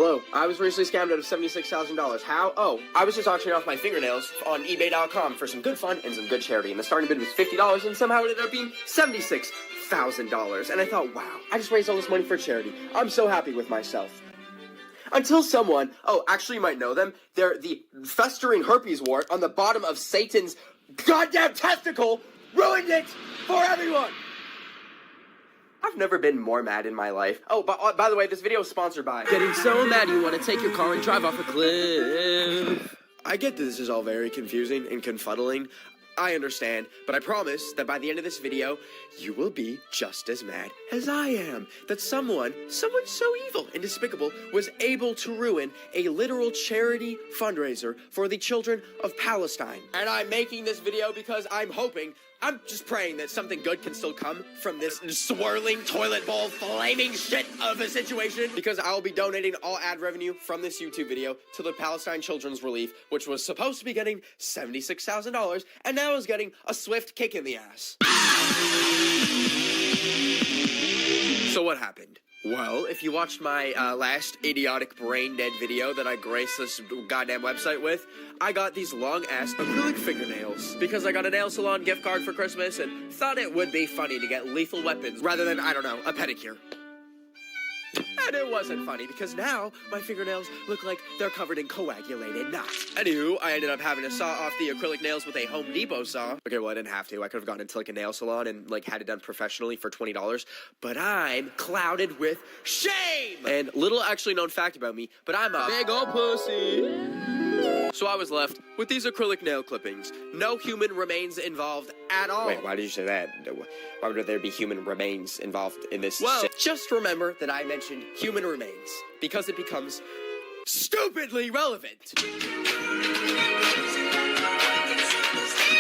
Hello, I was recently scammed out of $76,000. How? Oh, I was just auctioning off my fingernails on eBay.com for some good fun and some good charity, and the starting bid was $50, and somehow it ended up being $76,000. And I thought, wow, I just raised all this money for charity. I'm so happy with myself. Until someone, oh, actually you might know them, they're the festering herpes wart on the bottom of Satan's goddamn testicle, ruined it for everyone! I've never been more mad in my life. Oh, by the way, this video is sponsored by... Getting so mad you want to take your car and drive off a cliff. I get that this is all very confusing and confuddling. I understand, but I promise that by the end of this video, you will be just as mad as I am. That someone so evil and despicable was able to ruin a literal charity fundraiser for the children of Palestine. And I'm making this video because I'm just praying that something good can still come from this swirling toilet bowl flaming shit of a situation, because I'll be donating all ad revenue from this YouTube video to the Palestine Children's Relief, which was supposed to be getting $76,000 and now is getting a swift kick in the ass. So what happened? Well, if you watched my last idiotic brain-dead video that I graced this goddamn website with, I got these long-ass acrylic fingernails because I got a nail salon gift card for Christmas and thought it would be funny to get lethal weapons rather than, I don't know, a pedicure. And it wasn't funny because now my fingernails look like they're covered in coagulated knots. Anywho, I ended up having to saw off the acrylic nails with a Home Depot saw. Okay, well, I didn't have to. I could have gone into like a nail salon and like had it done professionally for $20. But I'm clouded with shame! And little actually known fact about me, but I'm a big old pussy. So I was left with these acrylic nail clippings. No human remains involved at all. Wait, why did you say that? Why would there be human remains involved in this? Well, just remember that I mentioned human remains because it becomes stupidly relevant.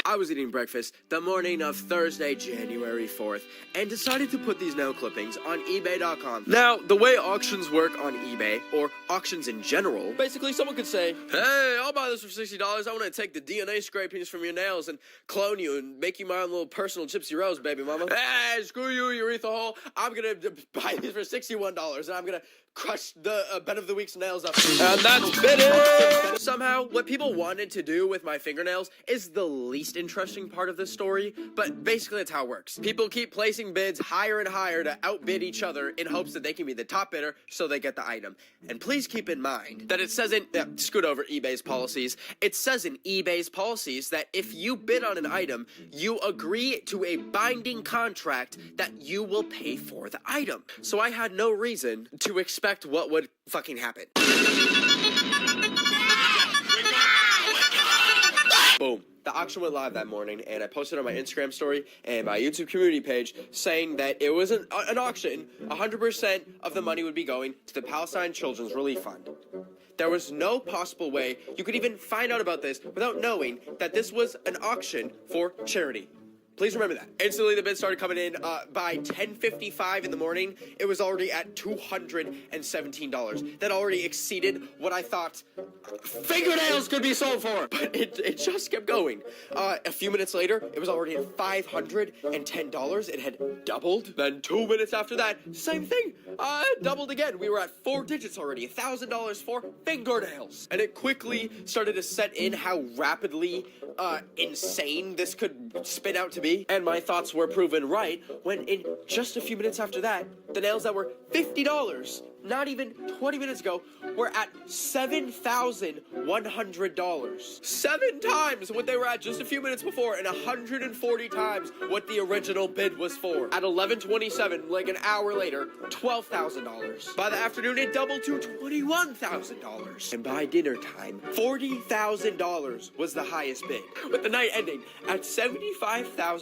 I was eating breakfast the morning of Thursday, January 4th, and decided to put these nail clippings on eBay.com. Now, the way auctions work on eBay, or auctions in general, basically someone could say, hey, I'll buy this for $60. I want to take the DNA scrapings from your nails and clone you and make you my own little personal Gypsy Rose, baby mama. Hey, screw you, urethra hole. I'm going to buy these for $61, and I'm going to crush the Ben of the Week's nails up. And that's it! Somehow, what people wanted to do with my fingernails is the least interesting part of this story, but basically that's how it works. People keep placing bids higher and higher to outbid each other in hopes that they can be the top bidder so they get the item. And please keep in mind that it says scoot over eBay's policies. It says in eBay's policies that if you bid on an item, you agree to a binding contract that you will pay for the item. So I had no reason to expect what would fucking happen. Boom. The auction went live that morning, and I posted on my Instagram story and my YouTube community page saying that it was an auction. 100% of the money would be going to the Palestine Children's Relief Fund. There was no possible way you could even find out about this without knowing that this was an auction for charity. Please remember that. Instantly, the bids started coming in. By 10:55 in the morning, it was already at $217. That already exceeded what I thought fingernails could be sold for. But it just kept going. A few minutes later, it was already at $510. It had doubled. Then 2 minutes after that, same thing. Doubled again. We were at 4 digits already. $1,000 for fingernails. And it quickly started to set in how rapidly insane this could spin out to be. And my thoughts were proven right when in just a few minutes after that, the nails that were $50, not even 20 minutes ago, were at $7,100. 7 times what they were at just a few minutes before, and 140 times what the original bid was for. At 11:27, like an hour later, $12,000. By the afternoon, it doubled to $21,000. And by dinner time, $40,000 was the highest bid, with the night ending at $75,000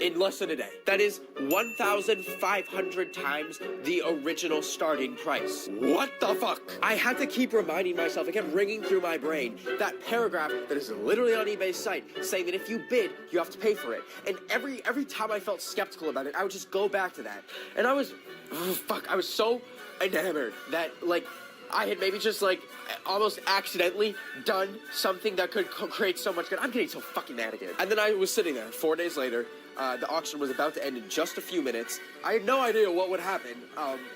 in less than a day. That is 1,500 times the original starting price. What the fuck? I had to keep reminding myself, it kept ringing through my brain, that paragraph that is literally on eBay's site saying that if you bid, you have to pay for it. And every time I felt skeptical about it, I would just go back to that. And I was so enamored that, like, I had maybe just, like, almost accidentally done something that could create so much good. I'm getting so fucking mad again. And then I was sitting there 4 days later, the auction was about to end in just a few minutes. I had no idea what would happen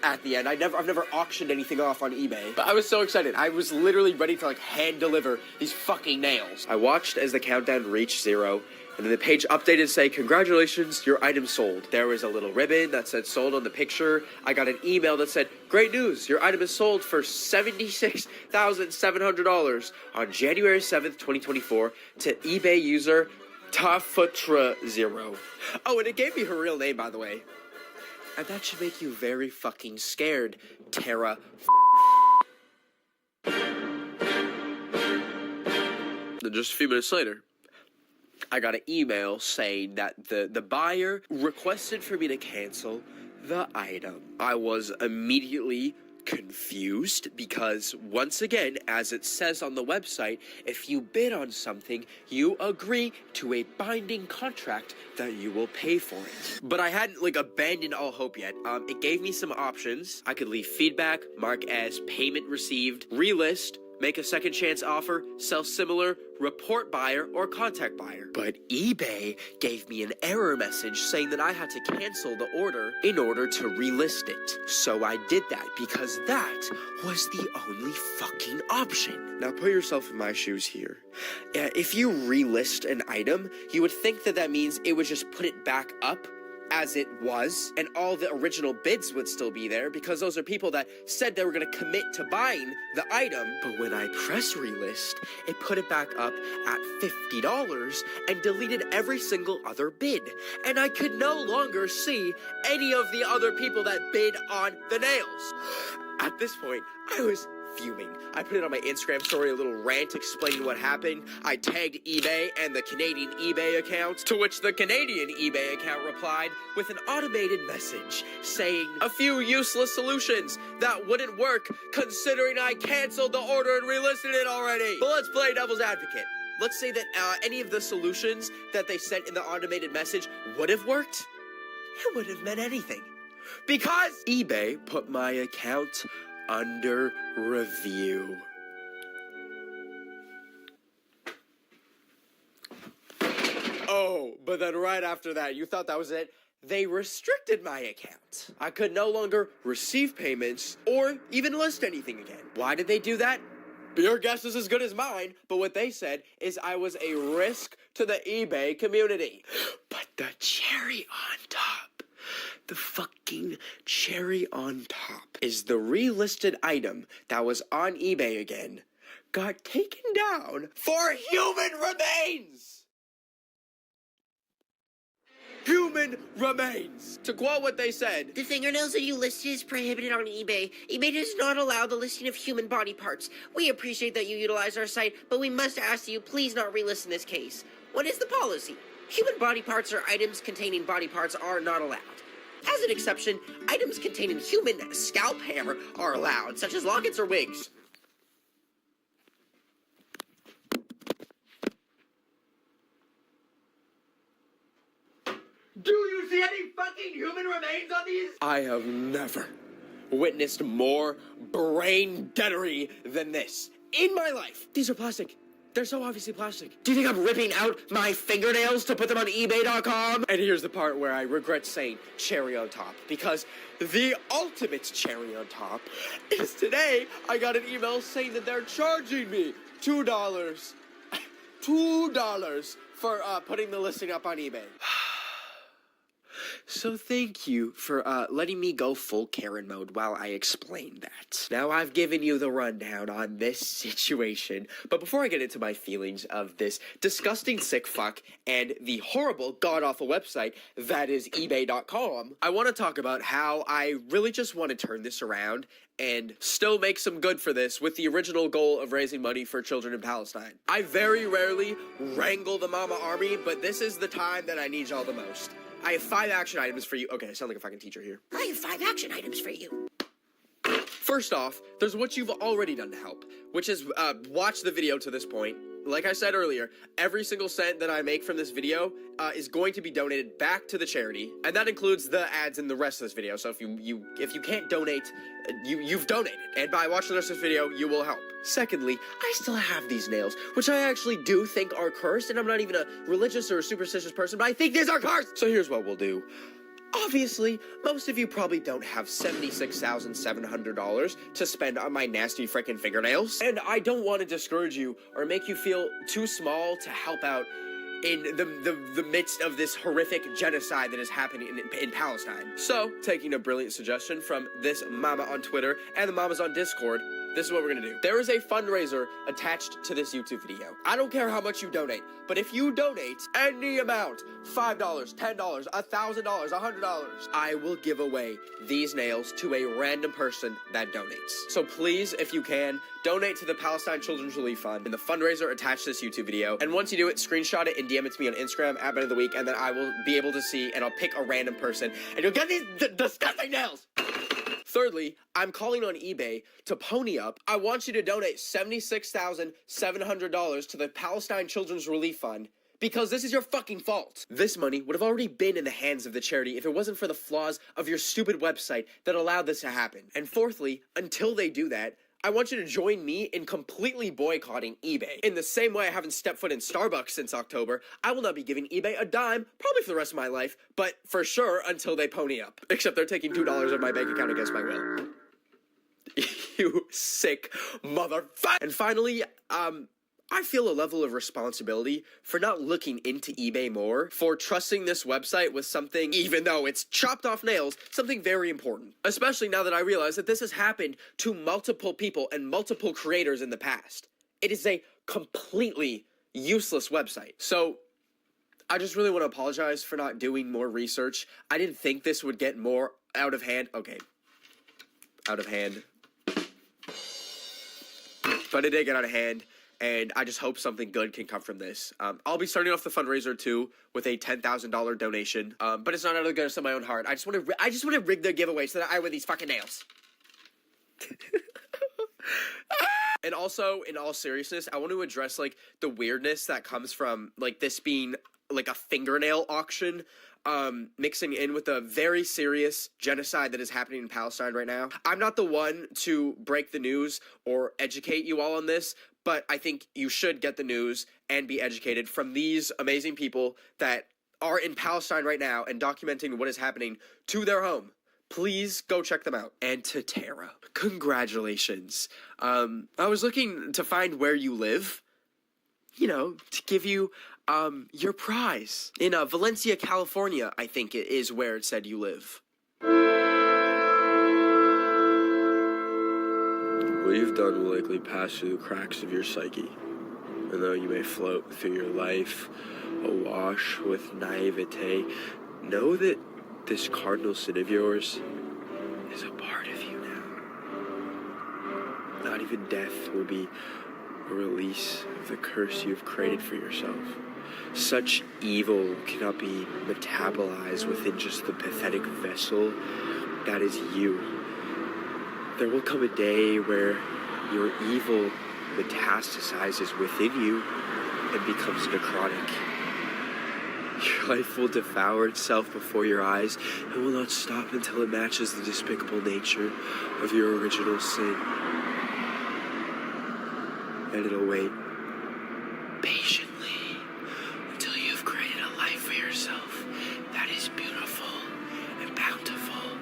at the end. I've never auctioned anything off on eBay, but I was so excited. I was literally ready to like hand deliver these fucking nails. I watched as the countdown reached 0. And then the page updated to say, congratulations, your item sold. There was a little ribbon that said sold on the picture. I got an email that said, great news, your item is sold for $76,700 on January 7th, 2024 to eBay user Tafutra0. Oh, and it gave me her real name, by the way. And that should make you very fucking scared, Tara. Just a few minutes later, I got an email saying that the buyer requested for me to cancel the item. I was immediately confused because, once again, as it says on the website, if you bid on something, you agree to a binding contract that you will pay for it. But I hadn't, like, abandoned all hope yet. It gave me some options. I could leave feedback, mark as payment received, relist, make a second chance offer, sell similar, report buyer, or contact buyer. But eBay gave me an error message saying that I had to cancel the order in order to relist it. So I did that because that was the only fucking option. Now put yourself in my shoes here. If you relist an item, you would think that that means it would just put it back up as it was, and all the original bids would still be there because those are people that said they were going to commit to buying the item. But when I press relist, it put it back up at $50 and deleted every single other bid. And I could no longer see any of the other people that bid on the nails. At this point, I was fuming. I put it on my Instagram story, a little rant explaining what happened. I tagged eBay and the Canadian eBay account, to which the Canadian eBay account replied with an automated message saying a few useless solutions that wouldn't work considering I canceled the order and relisted it already. But let's play devil's advocate. Let's say that any of the solutions that they sent in the automated message would have worked. It wouldn't have meant anything because eBay put my account under review. Oh, but then right after that, you thought that was it? They restricted my account. I could no longer receive payments or even list anything again. Why did they do that? Your guess is as good as mine, but what they said is I was a risk to the eBay community. But the cherry on top, the fucking cherry on top, is the relisted item that was on eBay again got taken down for human remains! Human remains! To quote what they said, the fingernails that you listed is prohibited on eBay. eBay does not allow the listing of human body parts. We appreciate that you utilize our site, but we must ask that you please not relist in this case. What is the policy? Human body parts or items containing body parts are not allowed. As an exception, items containing human scalp hair are allowed, such as lockets or wigs. Do you see any fucking human remains on these? I have never witnessed more brain deadery than this in my life. These are plastic. They're so obviously plastic. Do you think I'm ripping out my fingernails to put them on eBay.com? And here's the part where I regret saying cherry on top, because the ultimate cherry on top is today I got an email saying that they're charging me $2 for putting the listing up on eBay. So thank you for letting me go full Karen mode while I explain that. Now I've given you the rundown on this situation, but before I get into my feelings of this disgusting sick fuck and the horrible god-awful website that is eBay.com, I want to talk about how I really just want to turn this around and still make some good for this with the original goal of raising money for children in Palestine. I very rarely wrangle the mama army, but this is the time that I need y'all the most. I have 5 action items for you. Okay, I sound like a fucking teacher here. I have 5 action items for you. First off, there's what you've already done to help, which is watch the video to this point, like I said earlier, every single cent that I make from this video is going to be donated back to the charity, and that includes the ads in the rest of this video. So if you can't donate, you've donated, and by watching the rest of this video, you will help. Secondly, I still have these nails, which I actually do think are cursed, and I'm not even a religious or a superstitious person, but I think these are cursed! So here's what we'll do. Obviously, most of you probably don't have $76,700 to spend on my nasty frickin' fingernails. And I don't want to discourage you or make you feel too small to help out in the midst of this horrific genocide that is happening in Palestine. So, taking a brilliant suggestion from this mama on Twitter and the mamas on Discord, this is what we're gonna do. There is a fundraiser attached to this YouTube video. I don't care how much you donate, but if you donate any amount, $5, $10, $1,000, $100, I will give away these nails to a random person that donates. So please, if you can, donate to the Palestine Children's Relief Fund in the fundraiser attached to this YouTube video. And once you do it, screenshot it and DM it to me on Instagram at Ben of the Week, and then I will be able to see, and I'll pick a random person, and you'll get these disgusting nails! Thirdly, I'm calling on eBay to pony up. I want you to donate $76,700 to the Palestine Children's Relief Fund because this is your fucking fault. This money would have already been in the hands of the charity if it wasn't for the flaws of your stupid website that allowed this to happen. And fourthly, until they do that, I want you to join me in completely boycotting eBay. In the same way I haven't stepped foot in Starbucks since October, I will not be giving eBay a dime, probably for the rest of my life, but for sure until they pony up. Except they're taking $2 of my bank account against my will. You sick motherfucker! And finally, I feel a level of responsibility for not looking into eBay more, for trusting this website with something, even though it's chopped off nails, something very important. Especially now that I realize that this has happened to multiple people and multiple creators in the past. It is a completely useless website. So, I just really want to apologize for not doing more research. I didn't think this would get more out of hand. Okay. Out of hand. But it did get out of hand. And I just hope something good can come from this. I'll be starting off the fundraiser too with a $10,000 donation. But it's not out of the goodness of my own heart. I just want to rig the giveaway so that I win these fucking nails. And also, in all seriousness, I want to address like the weirdness that comes from like this being like a fingernail auction, mixing in with a very serious genocide that is happening in Palestine right now. I'm not the one to break the news or educate you all on this, but I think you should get the news and be educated from these amazing people that are in Palestine right now and documenting what is happening to their home. Please go check them out. And to Tara, congratulations. I was looking to find where you live, you know, to give you your prize. In Valencia, California, I think it is where it said you live. What you've done will likely pass through the cracks of your psyche, and though you may float through your life awash with naivete, know that this cardinal sin of yours is a part of you now. Not even death will be a release of the curse you've created for yourself. Such evil cannot be metabolized within just the pathetic vessel that is you. There will come a day where your evil metastasizes within you and becomes necrotic. Your life will devour itself before your eyes and will not stop until it matches the despicable nature of your original sin. And it'll wait patiently until you've created a life for yourself that is beautiful and bountiful.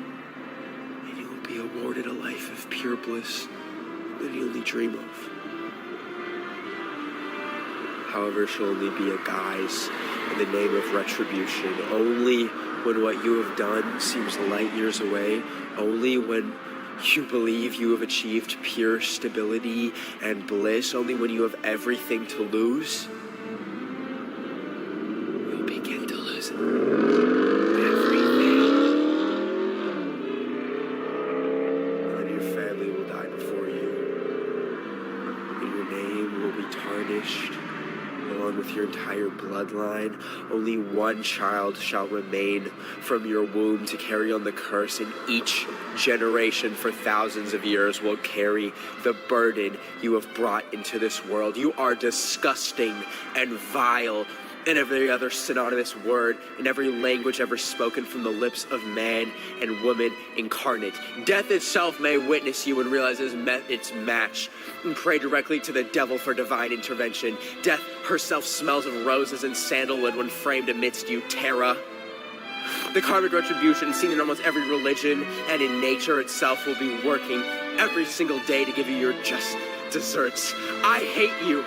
And you will be awarded a life of pure bliss that you only dream of. However, it shall only be a guise in the name of retribution. Only when what you have done seems light years away. Only when you believe you have achieved pure stability and bliss. Only when you have everything to lose. You'll begin to lose everything. And then your family will die before you. And your name will be tarnished down with your entire bloodline. Only one child shall remain from your womb to carry on the curse, and each generation for thousands of years will carry the burden you have brought into this world. You are disgusting and vile, and every other synonymous word in every language ever spoken from the lips of man and woman incarnate. Death itself may witness you and realize its match and pray directly to the devil for divine intervention. Death herself smells of roses and sandalwood when framed amidst you, Terra. The karmic retribution seen in almost every religion and in nature itself will be working every single day to give you your just desserts. I hate you.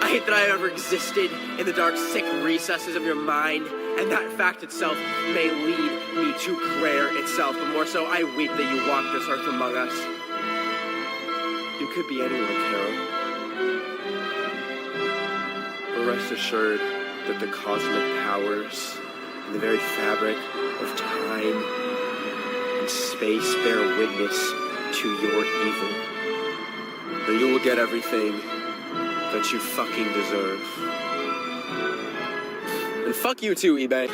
I hate that I ever existed in the dark, sick recesses of your mind, and that fact itself may lead me to prayer itself, but more so, I weep that you walk this earth among us. You could be anyone, Carol. But rest assured that the cosmic powers and the very fabric of time and space bear witness to your evil. And you will get everything that you fucking deserve. And fuck you too, eBay.